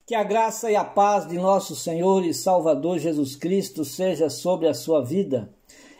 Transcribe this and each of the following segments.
Que a graça e a paz de nosso Senhor e Salvador Jesus Cristo seja sobre a sua vida.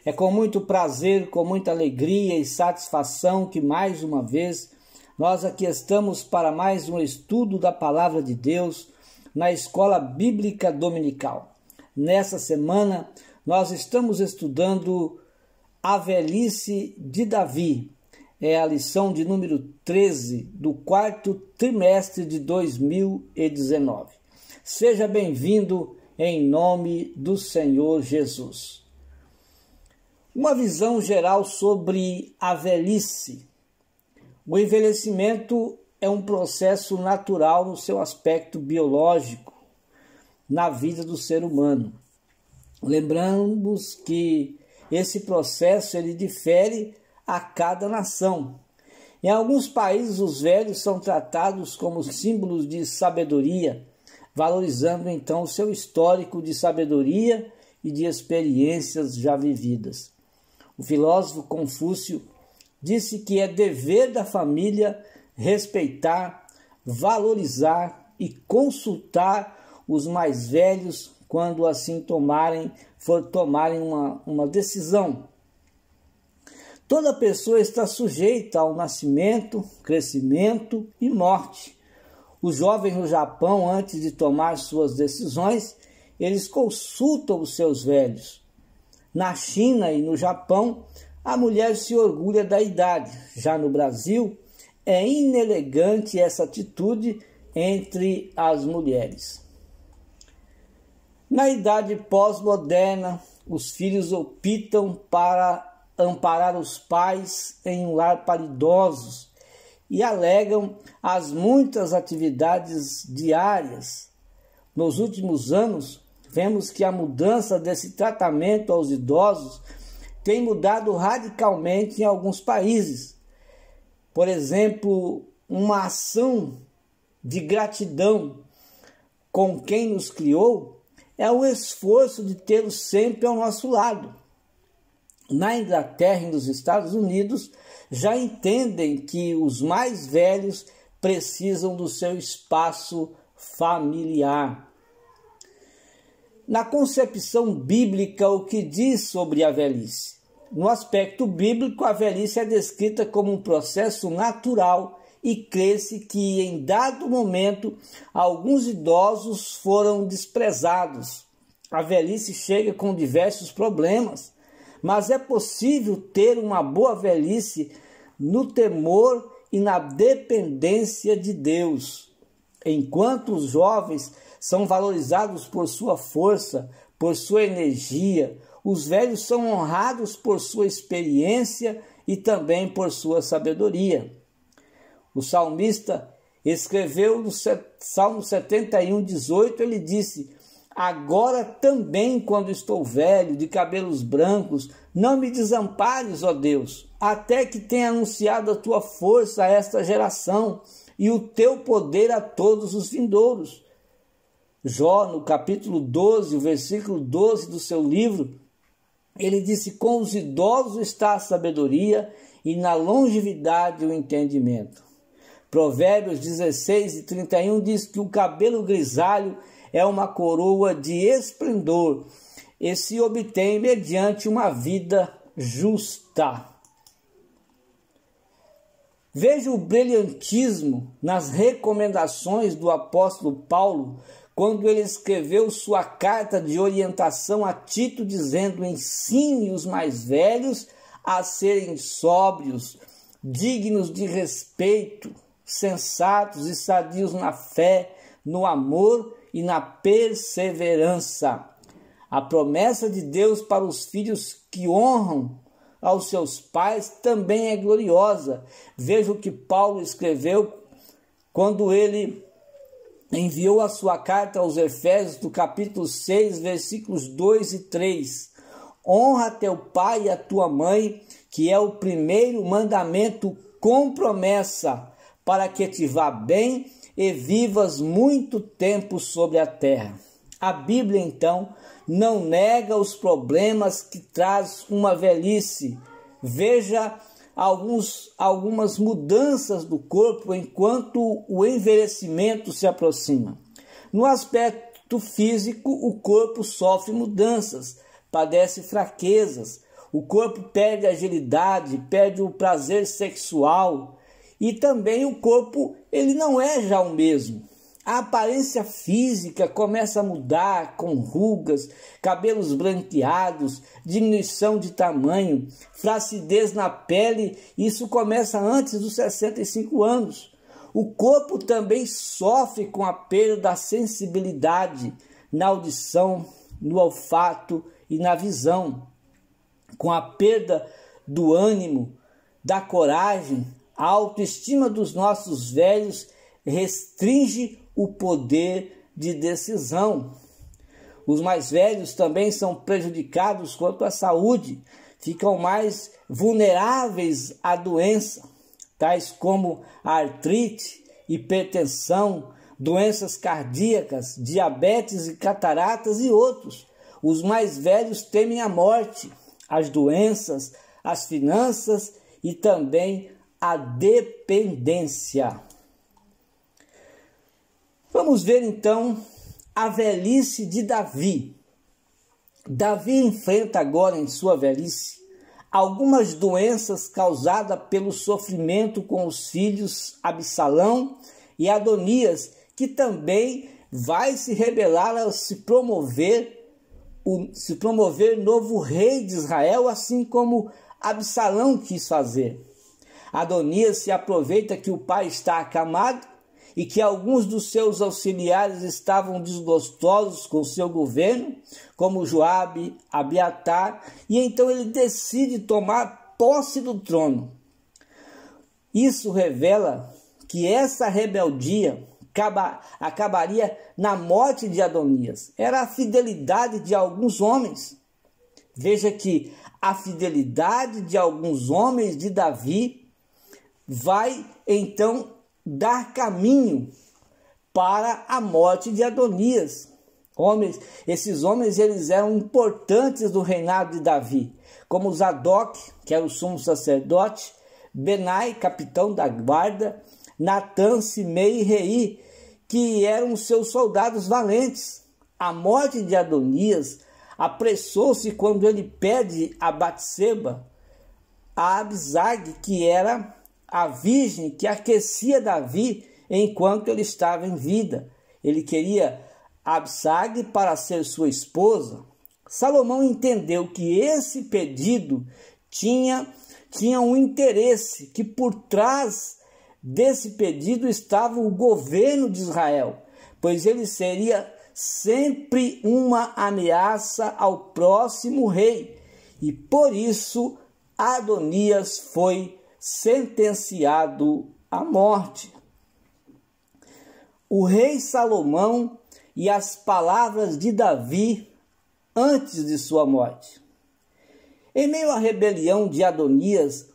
É com muito prazer, com muita alegria e satisfação que mais uma vez nós aqui estamos para mais um estudo da Palavra de Deus na Escola Bíblica Dominical. Nessa semana nós estamos estudando a velhice de Davi. É a lição de número 13 do quarto trimestre de 2019. Seja bem-vindo em nome do Senhor Jesus. Uma visão geral sobre a velhice. O envelhecimento é um processo natural no seu aspecto biológico na vida do ser humano. Lembramos que esse processo ele difere a cada nação. Em alguns países, os velhos são tratados como símbolos de sabedoria, valorizando então o seu histórico de sabedoria e de experiências já vividas. O filósofo Confúcio disse que é dever da família respeitar, valorizar e consultar os mais velhos quando assim for tomarem uma decisão. Toda pessoa está sujeita ao nascimento, crescimento e morte. Os jovens no Japão, antes de tomar suas decisões, eles consultam os seus velhos. Na China e no Japão, a mulher se orgulha da idade. Já no Brasil, é inelegante essa atitude entre as mulheres. Na idade pós-moderna, os filhos optam para amparar os pais em um lar para idosos e alegam as muitas atividades diárias. Nos últimos anos, vemos que a mudança desse tratamento aos idosos tem mudado radicalmente em alguns países. Por exemplo, uma ação de gratidão com quem nos criou é o esforço de tê-los sempre ao nosso lado. Na Inglaterra e nos Estados Unidos, já entendem que os mais velhos precisam do seu espaço familiar. Na concepção bíblica, o que diz sobre a velhice? No aspecto bíblico, a velhice é descrita como um processo natural e crê-se que, em dado momento, alguns idosos foram desprezados. A velhice chega com diversos problemas, mas é possível ter uma boa velhice no temor e na dependência de Deus. Enquanto os jovens são valorizados por sua força, por sua energia, os velhos são honrados por sua experiência e também por sua sabedoria. O salmista escreveu no Salmo 71:18, ele disse: agora também, quando estou velho, de cabelos brancos, não me desampares, ó Deus, até que tenha anunciado a tua força a esta geração e o teu poder a todos os vindouros. Jó, no capítulo 12, o versículo 12 do seu livro, ele disse: com os idosos está a sabedoria e na longevidade o entendimento. Provérbios 16:31 diz que o cabelo grisalho é uma coroa de esplendor e se obtém mediante uma vida justa. Veja o brilhantismo nas recomendações do apóstolo Paulo quando ele escreveu sua carta de orientação a Tito, dizendo: ensine os mais velhos a serem sóbrios, dignos de respeito, sensatos e sadios na fé, no amor e na perseverança. A promessa de Deus para os filhos que honram aos seus pais também é gloriosa. Veja o que Paulo escreveu quando ele enviou a sua carta aos Efésios, do capítulo 6, versículos 2 e 3. Honra teu pai e a tua mãe, que é o primeiro mandamento com promessa, para que te vá bem e vivas muito tempo sobre a terra. A Bíblia, então, não nega os problemas que traz uma velhice. Veja algumas mudanças do corpo enquanto o envelhecimento se aproxima. No aspecto físico, o corpo sofre mudanças, padece fraquezas, o corpo perde agilidade, perde o prazer sexual e também o corpo ele não é já o mesmo. A aparência física começa a mudar com rugas, cabelos branqueados, diminuição de tamanho, flacidez na pele. Isso começa antes dos 65 anos. O corpo também sofre com a perda da sensibilidade na audição, no olfato e na visão, com a perda do ânimo, da coragem. A autoestima dos nossos velhos restringe o poder de decisão. Os mais velhos também são prejudicados quanto à saúde, ficam mais vulneráveis à doença, tais como a artrite, hipertensão, doenças cardíacas, diabetes e cataratas e outros. Os mais velhos temem a morte, as doenças, as finanças e também a dependência. Vamos ver então a velhice de Davi. Davi enfrenta agora em sua velhice algumas doenças causadas pelo sofrimento com os filhos Absalão e Adonias, que também vai se rebelar a se promover novo rei de Israel, assim como Absalão quis fazer. Adonias se aproveita que o pai está acamado e que alguns dos seus auxiliares estavam desgostosos com seu governo, como Joabe, Abiatar, e então ele decide tomar posse do trono. Isso revela que essa rebeldia acabaria na morte de Adonias. Era a fidelidade de alguns homens. Veja que a fidelidade de alguns homens de Davi vai então dar caminho para a morte de Adonias. Esses homens eles eram importantes no reinado de Davi, como Zadok, que era o sumo sacerdote, Benai, capitão da guarda, Natã, Simei e Rei, que eram seus soldados valentes. A morte de Adonias apressou-se quando ele pede a Batseba, a Abisag, que era a virgem que aquecia Davi enquanto ele estava em vida. Ele queria Abisag para ser sua esposa. Salomão entendeu que esse pedido tinha um interesse, que por trás desse pedido estava o governo de Israel, pois ele seria sempre uma ameaça ao próximo rei, e por isso Adonias foi sentenciado à morte. O rei Salomão e as palavras de Davi antes de sua morte. Em meio à rebelião de Adonias,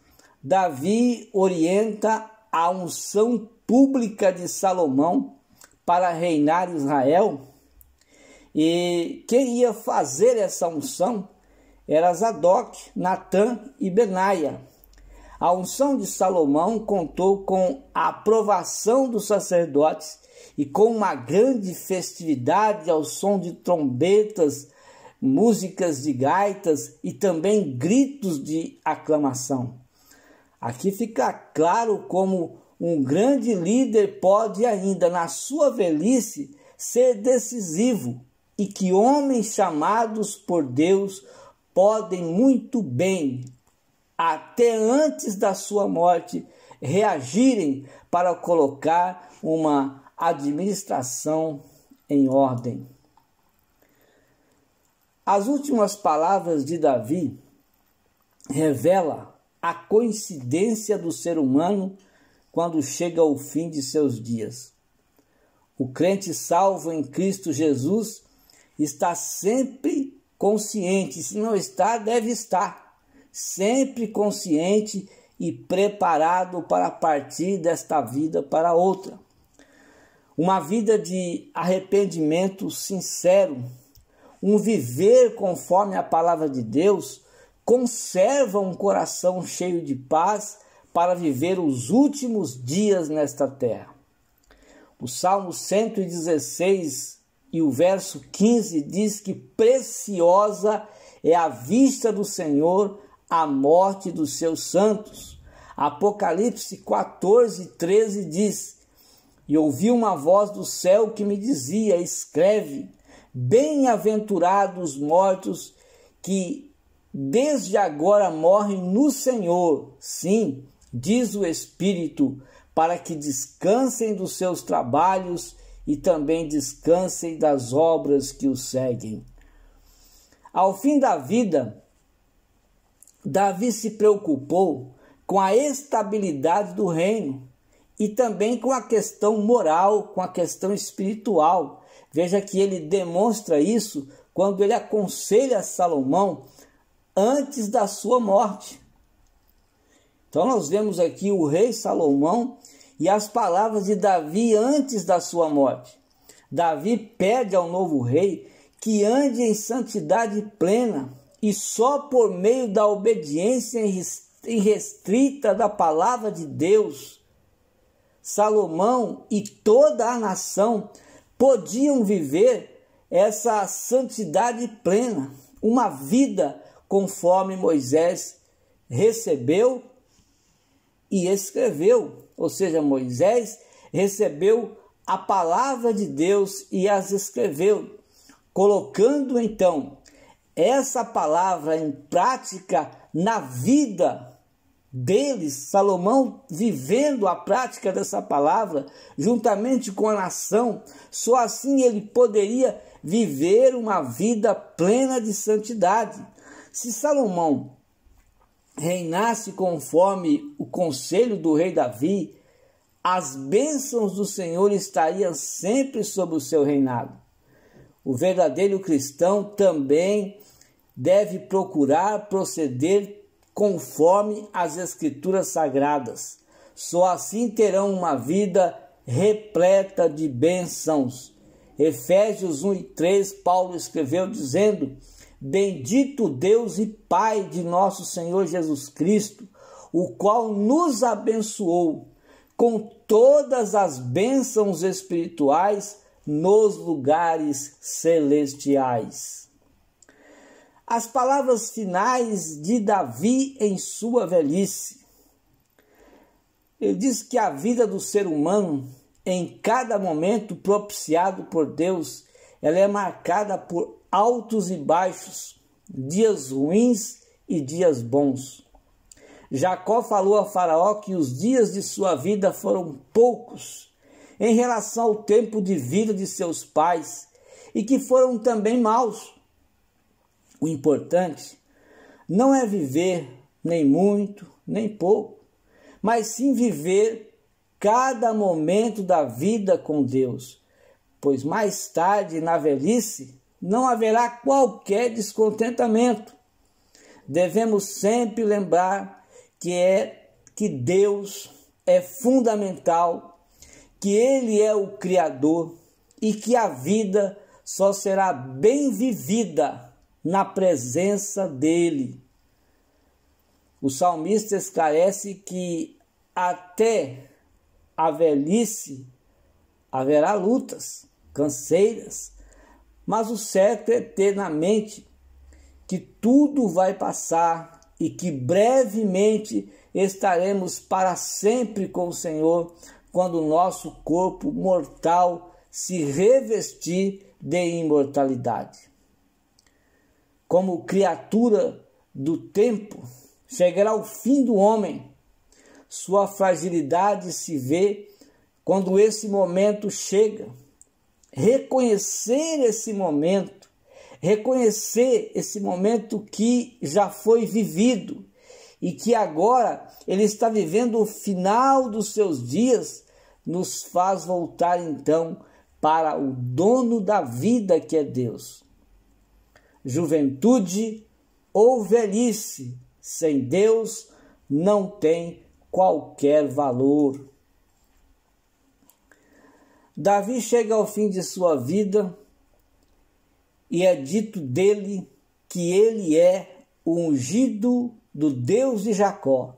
Davi orienta a unção pública de Salomão para reinar Israel. E quem ia fazer essa unção era Zadok, Natã e Benaia. A unção de Salomão contou com a aprovação dos sacerdotes e com uma grande festividade ao som de trombetas, músicas de gaitas e também gritos de aclamação. Aqui fica claro como um grande líder pode ainda na sua velhice ser decisivo e que homens chamados por Deus podem muito bem, até antes da sua morte, reagirem para colocar uma administração em ordem. As últimas palavras de Davi revelam a coincidência do ser humano quando chega ao fim de seus dias. O crente salvo em Cristo Jesus está sempre consciente, se não está, deve estar, sempre consciente e preparado para partir desta vida para outra. Uma vida de arrependimento sincero, um viver conforme a palavra de Deus, conserva um coração cheio de paz para viver os últimos dias nesta terra. O Salmo 116 e o verso 15 diz que preciosa é a vista do Senhor a morte dos seus santos. Apocalipse 14, 13 diz: e ouvi uma voz do céu que me dizia: escreve, bem-aventurados os mortos que desde agora morrem no Senhor. Sim, diz o Espírito, para que descansem dos seus trabalhos e também descansem das obras que os seguem. Ao fim da vida, Davi se preocupou com a estabilidade do reino e também com a questão moral, com a questão espiritual. Veja que ele demonstra isso quando ele aconselha Salomão antes da sua morte. Então nós vemos aqui o rei Salomão e as palavras de Davi antes da sua morte. Davi pede ao novo rei que ande em santidade plena e só por meio da obediência irrestrita da palavra de Deus, Salomão e toda a nação podiam viver essa santidade plena, uma vida conforme Moisés recebeu e escreveu. Ou seja, Moisés recebeu a palavra de Deus e as escreveu, colocando então essa palavra em prática na vida deles, Salomão vivendo a prática dessa palavra juntamente com a nação. Só assim ele poderia viver uma vida plena de santidade. Se Salomão reinasse conforme o conselho do rei Davi, as bênçãos do Senhor estariam sempre sobre o seu reinado. O verdadeiro cristão também deve procurar proceder conforme as Escrituras Sagradas. Só assim terão uma vida repleta de bênçãos. Efésios 1 e 3, Paulo escreveu dizendo: bendito Deus e Pai de nosso Senhor Jesus Cristo, o qual nos abençoou com todas as bênçãos espirituais nos lugares celestiais. As palavras finais de Davi em sua velhice. Ele diz que a vida do ser humano, em cada momento propiciado por Deus, ela é marcada por altos e baixos, dias ruins e dias bons. Jacó falou a Faraó que os dias de sua vida foram poucos em relação ao tempo de vida de seus pais e que foram também maus. O importante não é viver nem muito, nem pouco, mas sim viver cada momento da vida com Deus, pois mais tarde, na velhice, não haverá qualquer descontentamento. Devemos sempre lembrar que Deus é fundamental, que Ele é o Criador e que a vida só será bem vivida na presença dEle. O salmista esclarece que até a velhice haverá lutas, canseiras, mas o certo é ter na mente que tudo vai passar e que brevemente estaremos para sempre com o Senhor, quando o nosso corpo mortal se revestir de imortalidade. Como criatura do tempo, chegará o fim do homem. Sua fragilidade se vê quando esse momento chega. Reconhecer esse momento que já foi vivido e que agora ele está vivendo o final dos seus dias, nos faz voltar então para o dono da vida, que é Deus. Juventude ou velhice sem Deus não tem qualquer valor. Davi chega ao fim de sua vida e é dito dele que ele é o ungido do Deus de Jacó,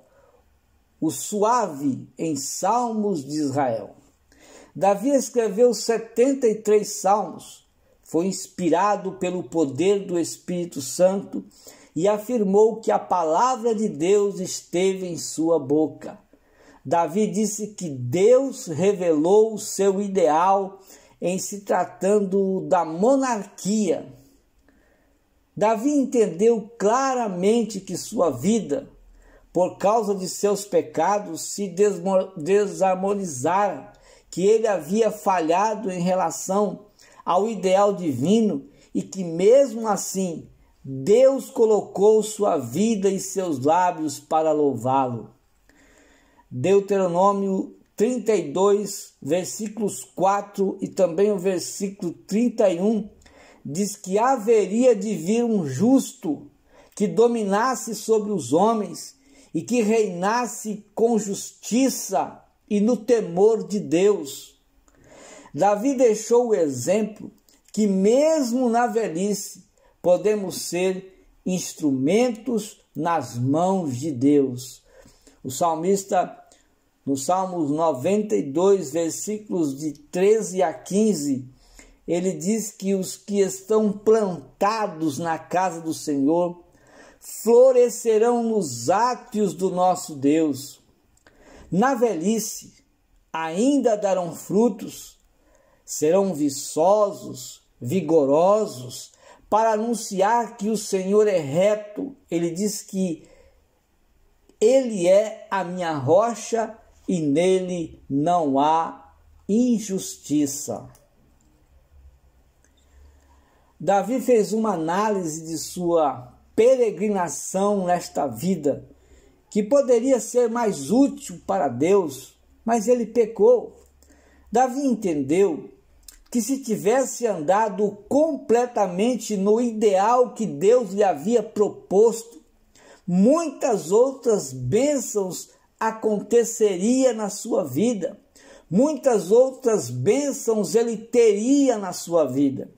o suave em salmos de Israel. Davi escreveu 73 salmos, foi inspirado pelo poder do Espírito Santo e afirmou que a palavra de Deus esteve em sua boca. Davi disse que Deus revelou o seu ideal em se tratando da monarquia. Davi entendeu claramente que sua vida, por causa de seus pecados, se desarmonizara, que ele havia falhado em relação ao ideal divino e que mesmo assim Deus colocou sua vida e seus lábios para louvá-lo. Deuteronômio 32, versículos 4 e também o versículo 31, diz que haveria de vir um justo que dominasse sobre os homens e que reinasse com justiça e no temor de Deus. Davi deixou o exemplo que mesmo na velhice podemos ser instrumentos nas mãos de Deus. O salmista, no Salmos 92, versículos de 13 a 15, ele diz que os que estão plantados na casa do Senhor florescerão nos átrios do nosso Deus. Na velhice ainda darão frutos, serão viçosos, vigorosos, para anunciar que o Senhor é reto. Ele diz que Ele é a minha rocha e nele não há injustiça. Davi fez uma análise de sua peregrinação nesta vida, que poderia ser mais útil para Deus, mas ele pecou. Davi entendeu que se tivesse andado completamente no ideal que Deus lhe havia proposto, muitas outras bênçãos aconteceriam na sua vida, muitas outras bênçãos ele teria na sua vida.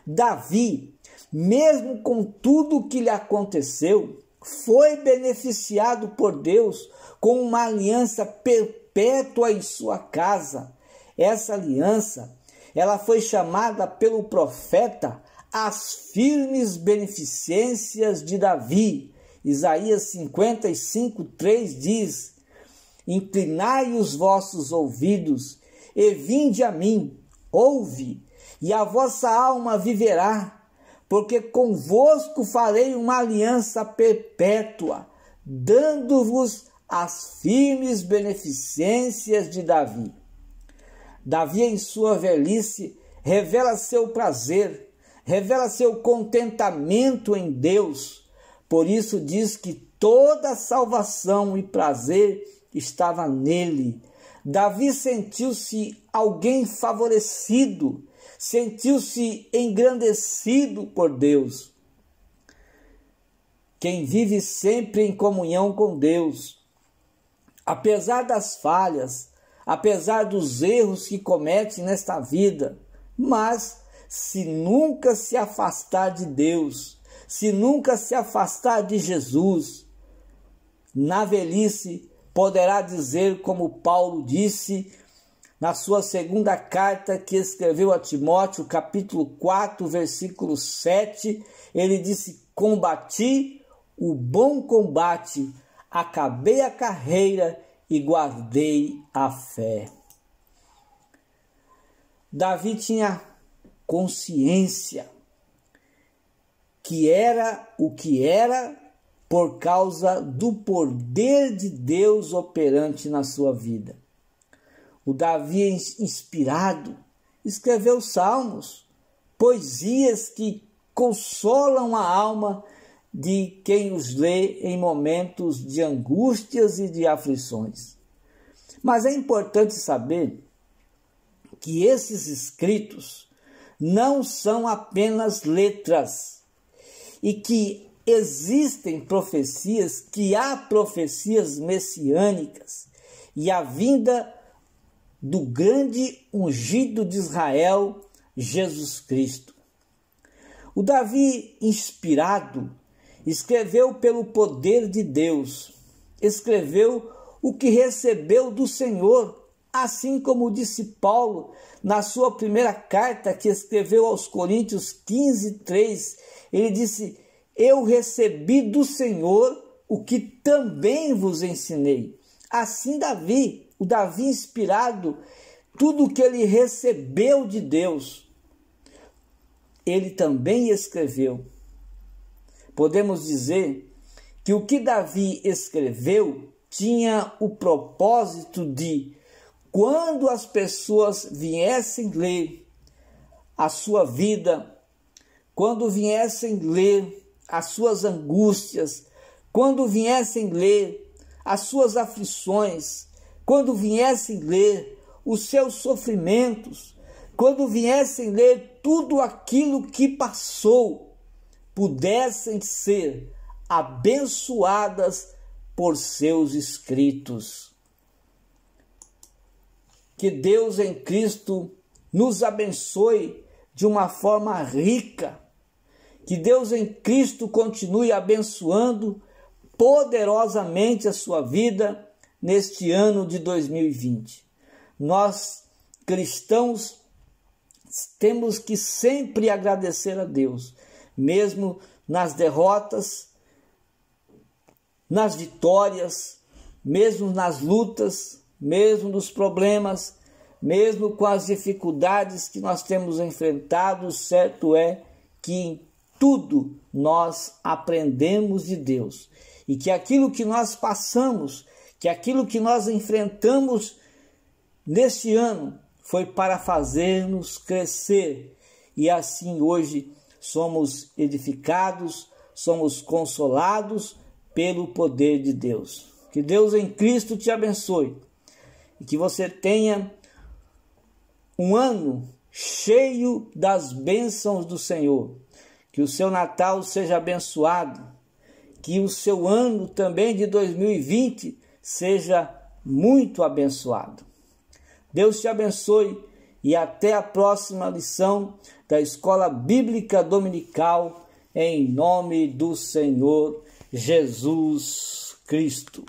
Davi, mesmo com tudo o que lhe aconteceu, foi beneficiado por Deus com uma aliança perpétua em sua casa. Essa aliança, ela foi chamada pelo profeta as firmes beneficências de Davi. Isaías 55:3 diz: inclinai os vossos ouvidos e vinde a mim, ouve, e a vossa alma viverá, porque convosco farei uma aliança perpétua, dando-vos as firmes beneficências de Davi. Davi, em sua velhice, revela seu prazer, revela seu contentamento em Deus. Por isso diz que toda salvação e prazer estava nele. Davi sentiu-se alguém favorecido, sentiu-se engrandecido por Deus. Quem vive sempre em comunhão com Deus, apesar das falhas, apesar dos erros que comete nesta vida, mas se nunca se afastar de Deus, se nunca se afastar de Jesus, na velhice poderá dizer como Paulo disse na sua segunda carta que escreveu a Timóteo, capítulo 4, versículo 7, ele disse: combati o bom combate, acabei a carreira e guardei a fé. Davi tinha consciência que era o que era por causa do poder de Deus operante na sua vida. O Davi, inspirado, escreveu salmos, poesias que consolam a alma de quem os lê em momentos de angústias e de aflições. Mas é importante saber que esses escritos não são apenas letras e que existem profecias, que há profecias messiânicas e a vinda do grande ungido de Israel, Jesus Cristo. O Davi, inspirado, escreveu pelo poder de Deus, escreveu o que recebeu do Senhor, Assim como disse Paulo na sua primeira carta que escreveu aos Coríntios 15:3, ele disse: eu recebi do Senhor o que também vos ensinei. Assim o Davi inspirado, tudo o que ele recebeu de Deus, ele também escreveu. Podemos dizer que o que Davi escreveu tinha o propósito de, quando as pessoas viessem ler a sua vida, quando viessem ler as suas angústias, quando viessem ler as suas aflições, quando viessem ler os seus sofrimentos, quando viessem ler tudo aquilo que passou, pudessem ser abençoadas por seus escritos. Que Deus em Cristo nos abençoe de uma forma rica. Que Deus em Cristo continue abençoando poderosamente a sua vida neste ano de 2020. Nós, cristãos, temos que sempre agradecer a Deus, mesmo nas derrotas, nas vitórias, mesmo nas lutas, mesmo nos problemas, mesmo com as dificuldades que nós temos enfrentado. Certo é que em tudo nós aprendemos de Deus, e que aquilo que nós passamos, que aquilo que nós enfrentamos neste ano foi para fazer-nos crescer, e assim hoje somos edificados, somos consolados pelo poder de Deus. Que Deus em Cristo te abençoe e que você tenha um ano cheio das bênçãos do Senhor. Que o seu Natal seja abençoado, que o seu ano também de 2020 seja muito abençoado. Deus te abençoe e até a próxima lição da Escola Bíblica Dominical, em nome do Senhor Jesus Cristo.